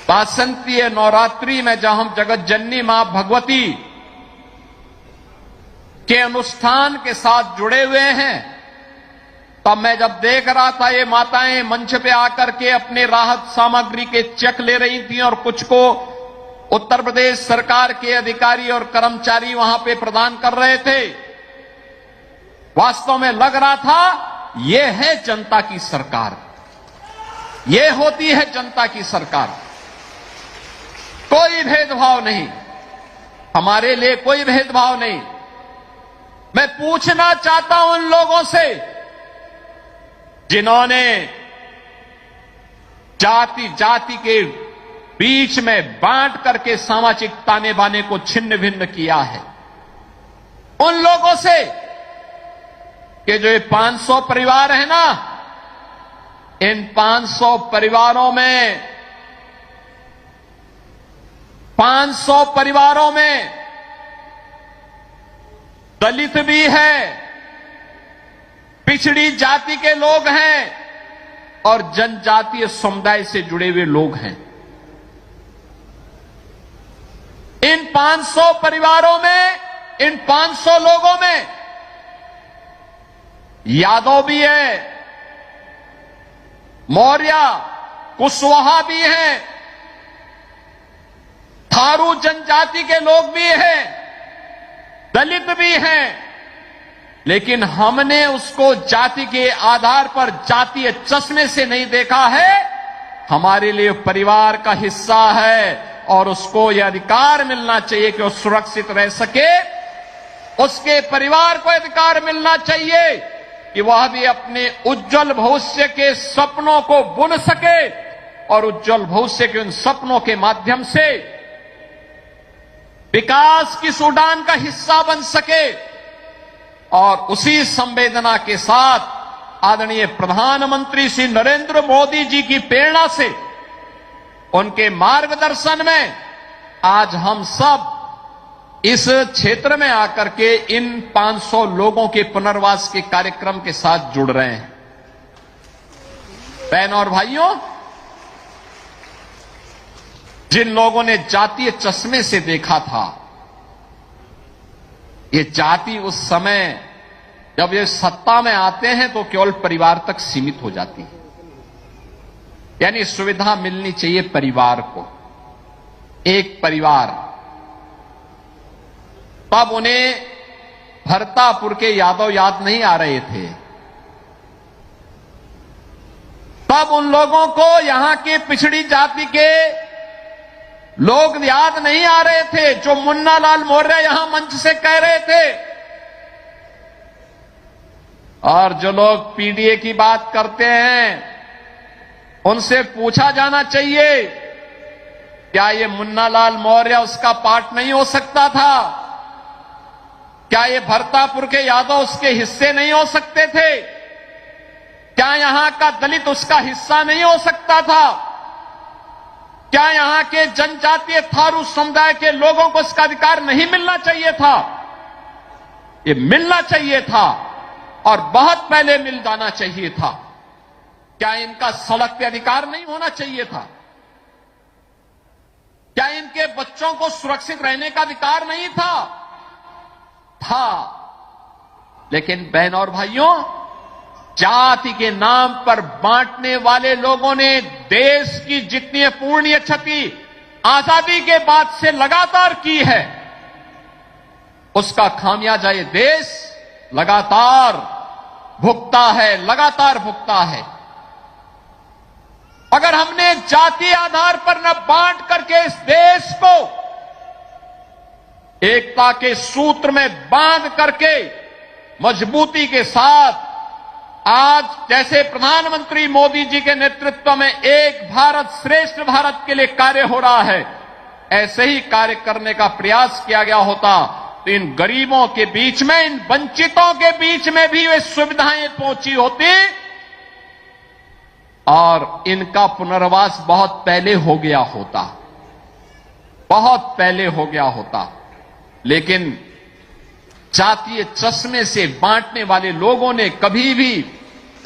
वासंतीय नवरात्रि में जब हम जगत जननी मां भगवती के अनुष्ठान के साथ जुड़े हुए हैं, तब मैं जब देख रहा था ये माताएं मंच पे आकर के अपने राहत सामग्री के चेक ले रही थी और कुछ को उत्तर प्रदेश सरकार के अधिकारी और कर्मचारी वहां पे प्रदान कर रहे थे, वास्तव में लग रहा था ये है जनता की सरकार, ये होती है जनता की सरकार। कोई भेदभाव नहीं, हमारे लिए कोई भेदभाव नहीं। मैं पूछना चाहता हूं उन लोगों से जिन्होंने जाति जाति के बीच में बांट करके सामाजिक ताने बाने को छिन्न भिन्न किया है, उन लोगों से कि जो ये 500 परिवार है ना, इन 500 परिवारों में 500 परिवारों में दलित भी है, पिछड़ी जाति के लोग हैं और जनजातीय समुदाय से जुड़े हुए लोग हैं। इन 500 परिवारों में, इन 500 लोगों में यादव भी है, मौर्य, कुशवाहा भी हैं, थारू जनजाति के लोग भी हैं, दलित भी हैं, लेकिन हमने उसको जाति के आधार पर जातीय चश्मे से नहीं देखा है। हमारे लिए परिवार का हिस्सा है और उसको यह अधिकार मिलना चाहिए कि वो सुरक्षित रह सके। उसके परिवार को अधिकार मिलना चाहिए कि वह भी अपने उज्जवल भविष्य के सपनों को बुन सके और उज्जवल भविष्य के उन सपनों के माध्यम से विकास की उड़ान का हिस्सा बन सके। और उसी संवेदना के साथ आदरणीय प्रधानमंत्री श्री नरेंद्र मोदी जी की प्रेरणा से, उनके मार्गदर्शन में आज हम सब इस क्षेत्र में आकर के इन 500 लोगों के पुनर्वास के कार्यक्रम के साथ जुड़ रहे हैं। बहनों और भाइयों, जिन लोगों ने जातीय चश्मे से देखा था, ये जाति उस समय जब ये सत्ता में आते हैं तो केवल परिवार तक सीमित हो जाती है। यानी सुविधा मिलनी चाहिए परिवार को, एक परिवार। तब उन्हें भरतापुर के यादव याद नहीं आ रहे थे, तब उन लोगों को यहां के पिछड़ी जाति के लोग याद नहीं आ रहे थे जो मुन्ना लाल मौर्य यहां मंच से कह रहे थे। और जो लोग पीडीए की बात करते हैं उनसे पूछा जाना चाहिए, क्या ये मुन्ना लाल मौर्य उसका पार्ट नहीं हो सकता था? क्या ये भरतापुर के यादव उसके हिस्से नहीं हो सकते थे? क्या यहां का दलित उसका हिस्सा नहीं हो सकता था? क्या यहां के जनजातीय थारू समुदाय के लोगों को इसका अधिकार नहीं मिलना चाहिए था? ये मिलना चाहिए था और बहुत पहले मिल जाना चाहिए था। क्या इनका सड़क पे अधिकार नहीं होना चाहिए था? क्या इनके बच्चों को सुरक्षित रहने का अधिकार नहीं था? था। लेकिन बहनों और भाइयों, जाति के नाम पर बांटने वाले लोगों ने देश की जितनी अपूर्णीय क्षति आजादी के बाद से लगातार की है, उसका खामियाजा ये देश लगातार भुगता है, लगातार भुगता है। अगर हमने जाति आधार पर न बांट करके इस देश को एकता के सूत्र में बांध करके मजबूती के साथ आज जैसे प्रधानमंत्री मोदी जी के नेतृत्व में एक भारत श्रेष्ठ भारत के लिए कार्य हो रहा है, ऐसे ही कार्य करने का प्रयास किया गया होता तो इन गरीबों के बीच में, इन वंचितों के बीच में भी वे सुविधाएं पहुंची होती और इनका पुनर्वास बहुत पहले हो गया होता, बहुत पहले हो गया होता। लेकिन जातीय चश्मे से बांटने वाले लोगों ने कभी भी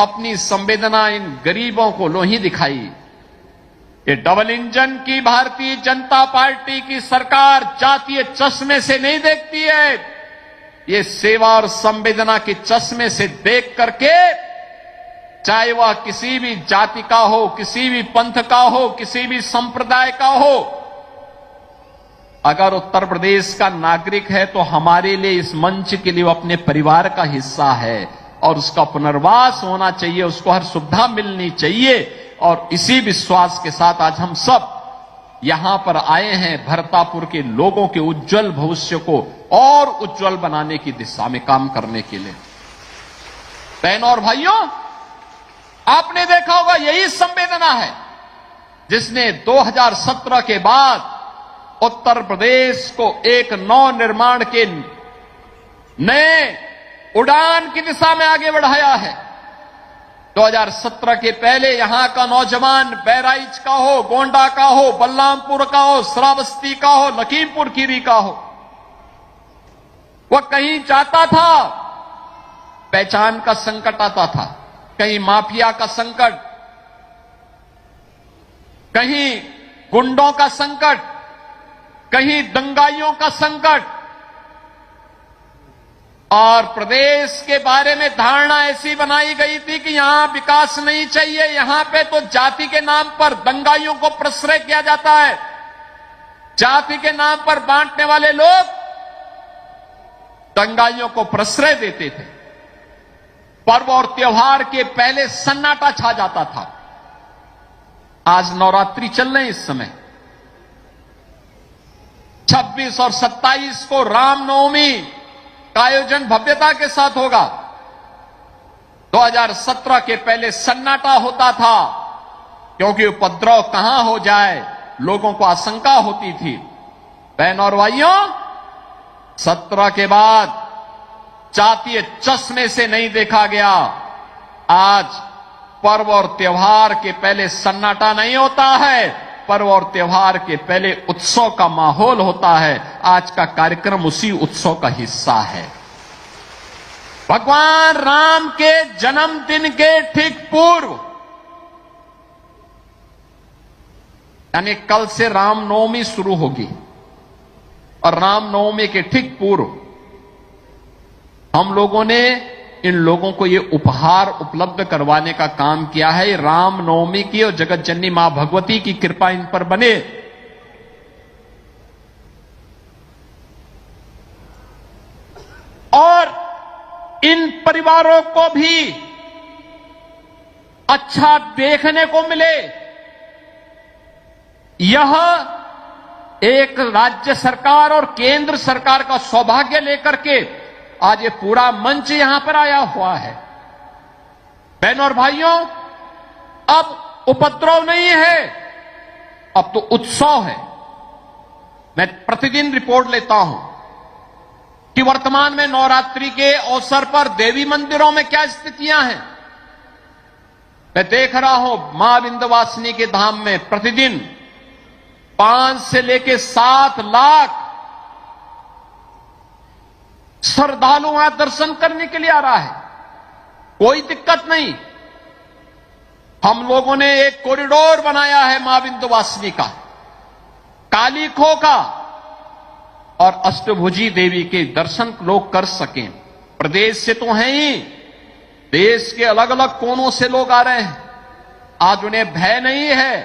अपनी संवेदना इन गरीबों को नहीं दिखाई। ये डबल इंजन की भारतीय जनता पार्टी की सरकार जातीय चश्मे से नहीं देखती है, ये सेवा और संवेदना के चश्मे से देख करके, चाहे वह किसी भी जाति का हो, किसी भी पंथ का हो, किसी भी संप्रदाय का हो, अगर उत्तर प्रदेश का नागरिक है तो हमारे लिए इस मंच के लिए वो अपने परिवार का हिस्सा है और उसका पुनर्वास होना चाहिए, उसको हर सुविधा मिलनी चाहिए। और इसी विश्वास के साथ आज हम सब यहां पर आए हैं भरतापुर के लोगों के उज्जवल भविष्य को और उज्जवल बनाने की दिशा में काम करने के लिए। बहनों और भाइयों, आपने देखा होगा यही संवेदना है जिसने 2017 के बाद उत्तर प्रदेश को एक नव निर्माण के नए उड़ान की दिशा में आगे बढ़ाया है। 2017 के पहले यहां का नौजवान बहराइच का हो, गोंडा का हो, बलरामपुर का हो, श्रावस्ती का हो, लखीमपुर खीरी का हो, वह कहीं जाता था, पहचान का संकट आता था, कहीं माफिया का संकट, कहीं गुंडों का संकट, कहीं दंगाइयों का संकट, और प्रदेश के बारे में धारणा ऐसी बनाई गई थी कि यहां विकास नहीं चाहिए, यहां पे तो जाति के नाम पर दंगाइयों को प्रश्रय किया जाता है। जाति के नाम पर बांटने वाले लोग दंगाइयों को प्रश्रय देते थे। पर्व और त्योहार के पहले सन्नाटा छा जाता था। आज नवरात्रि चल रहे हैं इस समय, 26 और 27 को रामनवमी का आयोजन भव्यता के साथ होगा। 2017 के पहले सन्नाटा होता था क्योंकि उपद्रव कहां हो जाए लोगों को आशंका होती थी। बहनों और भाइयों, 17 के बाद जातीय चश्मे से नहीं देखा गया। आज पर्व और त्योहार के पहले सन्नाटा नहीं होता है, पर्व और त्योहार के पहले उत्सव का माहौल होता है। आज का कार्यक्रम उसी उत्सव का हिस्सा है। भगवान राम के जन्मदिन के ठीक पूर्व, यानी कल से रामनवमी शुरू होगी, और रामनवमी के ठीक पूर्व हम लोगों ने इन लोगों को ये उपहार उपलब्ध करवाने का काम किया है। रामनवमी की और जगत जननी मां भगवती की कृपा इन पर बने। और इन परिवारों को भी अच्छा देखने को मिले। यह एक राज्य सरकार और केंद्र सरकार का सौभाग्य लेकर के आज ये पूरा मंच यहां पर आया हुआ है। बहनों और भाइयों, अब उपद्रव नहीं है, अब तो उत्सव है। मैं प्रतिदिन रिपोर्ट लेता हूं कि वर्तमान में नवरात्रि के अवसर पर देवी मंदिरों में क्या स्थितियां हैं। मैं देख रहा हूं मां विंध्यवासिनी के धाम में प्रतिदिन 5 से लेकर 7 लाख श्रद्धालु वहां दर्शन करने के लिए आ रहा है। कोई दिक्कत नहीं। हम लोगों ने एक कॉरिडोर बनाया है मां विंध्यवासिनी का, काली खो का, और अष्टभुजी देवी के दर्शन लोग कर सकें। प्रदेश से तो हैं ही, देश के अलग अलग कोनों से लोग आ रहे हैं। आज उन्हें भय नहीं है,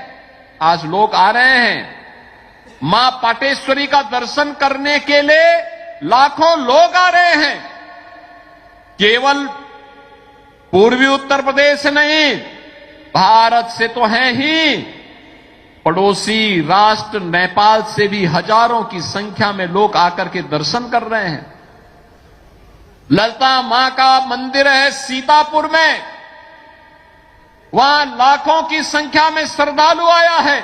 आज लोग आ रहे हैं। मां पाटेश्वरी का दर्शन करने के लिए लाखों लोग आ रहे हैं। केवल पूर्वी उत्तर प्रदेश नहीं, भारत से तो हैं ही, पड़ोसी राष्ट्र नेपाल से भी हजारों की संख्या में लोग आकर के दर्शन कर रहे हैं। ललिता मां का मंदिर है सीतापुर में, वहां लाखों की संख्या में श्रद्धालु आया है।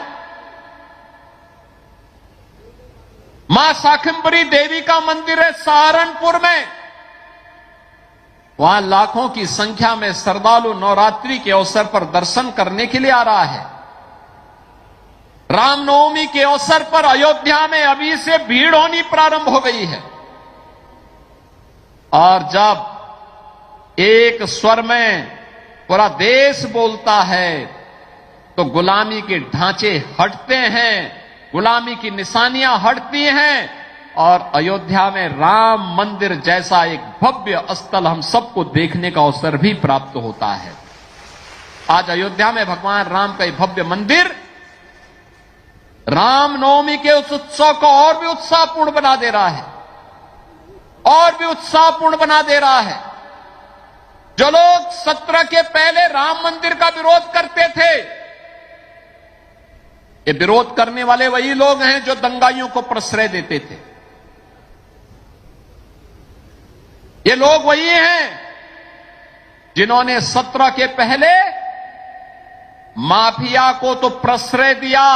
मां शाकंभरी देवी का मंदिर है सहारनपुर में, वहां लाखों की संख्या में श्रद्धालु नवरात्रि के अवसर पर दर्शन करने के लिए आ रहा है। रामनवमी के अवसर पर अयोध्या में अभी से भीड़ होनी प्रारंभ हो गई है। और जब एक स्वर में पूरा देश बोलता है तो गुलामी के ढांचे हटते हैं, गुलामी की निशानियां हटती हैं, और अयोध्या में राम मंदिर जैसा एक भव्य स्थल हम सबको देखने का अवसर भी प्राप्त होता है। आज अयोध्या में भगवान राम का एक भव्य मंदिर रामनवमी के उस उत्सव को और भी उत्साहपूर्ण बना दे रहा है, और भी उत्साहपूर्ण बना दे रहा है। जो लोग 17 के पहले राम मंदिर का विरोध करते थे, ये विरोध करने वाले वही लोग हैं जो दंगाइयों को प्रश्रय देते थे। ये लोग वही हैं जिन्होंने 17 के पहले माफिया को तो प्रश्रय दिया,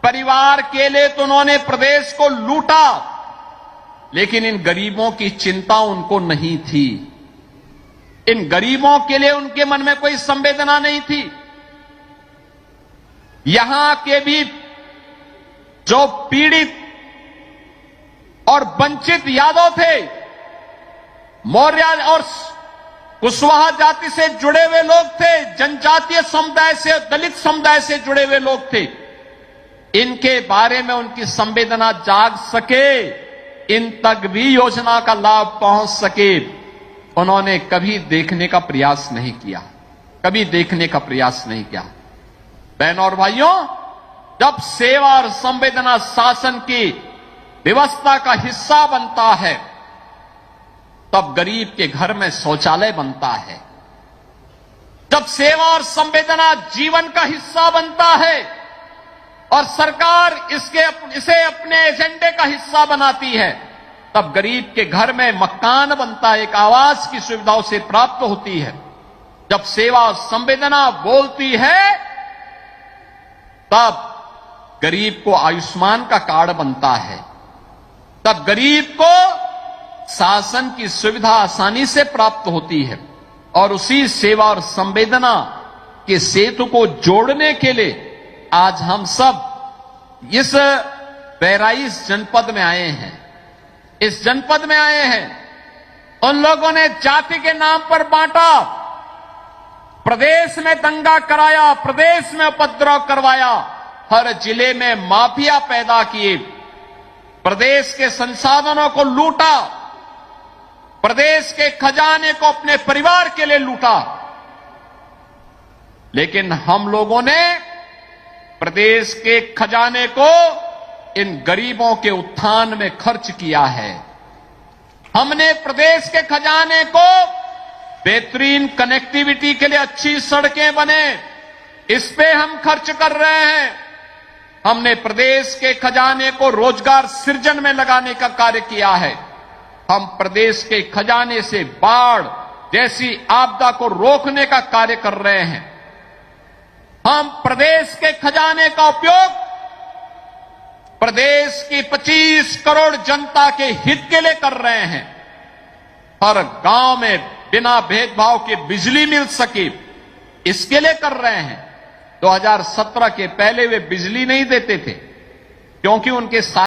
परिवार के लिए तो उन्होंने प्रदेश को लूटा, लेकिन इन गरीबों की चिंता उनको नहीं थी। इन गरीबों के लिए उनके मन में कोई संवेदना नहीं थी। यहां के भी जो पीड़ित और वंचित यादव थे, मौर्य और कुशवाहा जाति से जुड़े हुए लोग थे, जनजातीय समुदाय से, दलित समुदाय से जुड़े हुए लोग थे, इनके बारे में उनकी संवेदना जाग सके, इन तक भी योजना का लाभ पहुंच सके, उन्होंने कभी देखने का प्रयास नहीं किया, कभी देखने का प्रयास नहीं किया। बहनों और भाइयों, जब सेवा और संवेदना शासन की व्यवस्था का हिस्सा बनता है, तब गरीब के घर में शौचालय बनता है। जब सेवा और संवेदना जीवन का हिस्सा बनता है और सरकार इसे अपने एजेंडे का हिस्सा बनाती है, तब गरीब के घर में मकान बनता है, एक आवास की सुविधा उसे प्राप्त होती है। जब सेवा और संवेदना बोलती है, तब गरीब को आयुष्मान का कार्ड बनता है, तब गरीब को शासन की सुविधा आसानी से प्राप्त होती है। और उसी सेवा और संवेदना के सेतु को जोड़ने के लिए आज हम सब इस बहराइच जनपद में आए हैं। इस जनपद में आए हैं। उन लोगों ने जाति के नाम पर बांटा, प्रदेश में दंगा कराया, प्रदेश में उपद्रव करवाया, हर जिले में माफिया पैदा किए, प्रदेश के संसाधनों को लूटा, प्रदेश के खजाने को अपने परिवार के लिए लूटा। लेकिन हम लोगों ने प्रदेश के खजाने को इन गरीबों के उत्थान में खर्च किया है। हमने प्रदेश के खजाने को बेहतरीन कनेक्टिविटी के लिए अच्छी सड़कें बने, इस पे हम खर्च कर रहे हैं। हमने प्रदेश के खजाने को रोजगार सृजन में लगाने का कार्य किया है। हम प्रदेश के खजाने से बाढ़ जैसी आपदा को रोकने का कार्य कर रहे हैं। हम प्रदेश के खजाने का उपयोग प्रदेश की 25 करोड़ जनता के हित के लिए कर रहे हैं। हर गांव में बिना भेदभाव के बिजली मिल सके, इसके लिए कर रहे हैं। 2017 के पहले वे बिजली नहीं देते थे, क्योंकि उनके